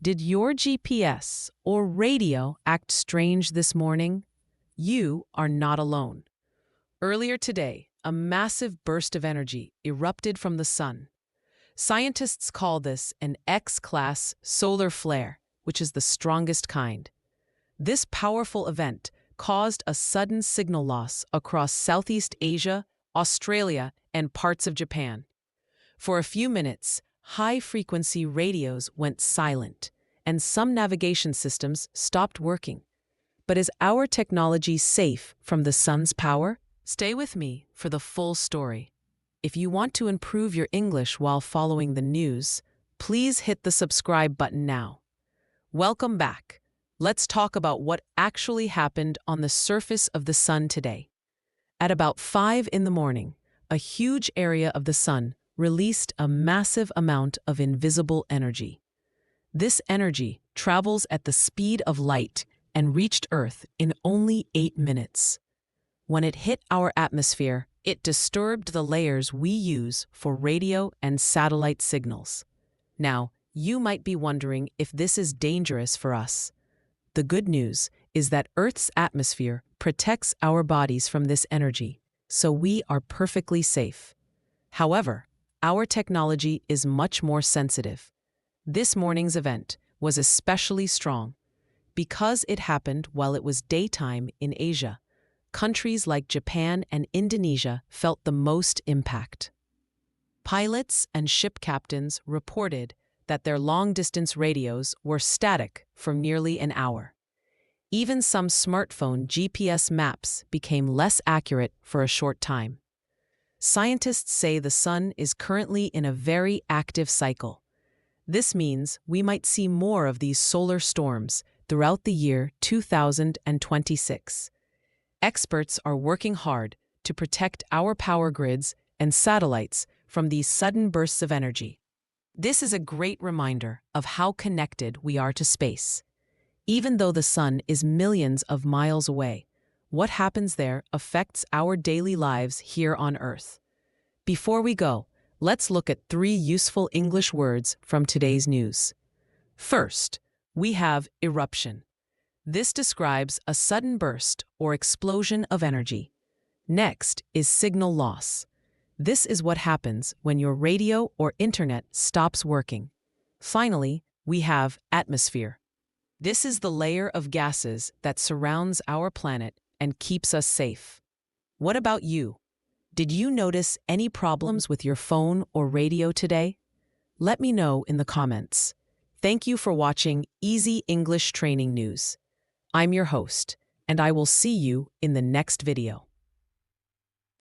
Did your GPS or radio act strange this morning? You are not alone. Earlier today, a massive burst of energy erupted from the sun. Scientists call this an X-class solar flare, which is the strongest kind. This powerful event caused a sudden signal loss across Southeast Asia, Australia, and parts of Japan. For a few minutes, high-frequency radios went silent, and some navigation systems stopped working. But is our technology safe from the sun's power? Stay with me for the full story. If you want to improve your English while following the news, please hit the subscribe button now. Welcome back. Let's talk about what actually happened on the surface of the sun today. At about 5 in the morning, a huge area of the sun released a massive amount of invisible energy. This energy travels at the speed of light and reached Earth in only 8 minutes. When it hit our atmosphere, it disturbed the layers we use for radio and satellite signals. Now, you might be wondering if this is dangerous for us. The good news is that Earth's atmosphere protects our bodies from this energy, so we are perfectly safe. However, our technology is much more sensitive. This morning's event was especially strong because it happened while it was daytime in Asia. Countries like Japan and Indonesia felt the most impact. Pilots and ship captains reported that their long-distance radios were static for nearly an hour. Even some smartphone GPS maps became less accurate for a short time. Scientists say the sun is currently in a very active cycle. This means we might see more of these solar storms throughout the year 2026. Experts are working hard to protect our power grids and satellites from these sudden bursts of energy. This is a great reminder of how connected we are to space. Even though the sun is millions of miles away, what happens there affects our daily lives here on Earth. Before we go, let's look at 3 useful English words from today's news. First, we have eruption. This describes a sudden burst or explosion of energy. Next is signal loss. This is what happens when your radio or internet stops working. Finally, we have atmosphere. This is the layer of gases that surrounds our planet and keeps us safe. What about you? Did you notice any problems with your phone or radio today? Let me know in the comments. Thank you for watching Easy English Training News. I'm your host, and I will see you in the next video.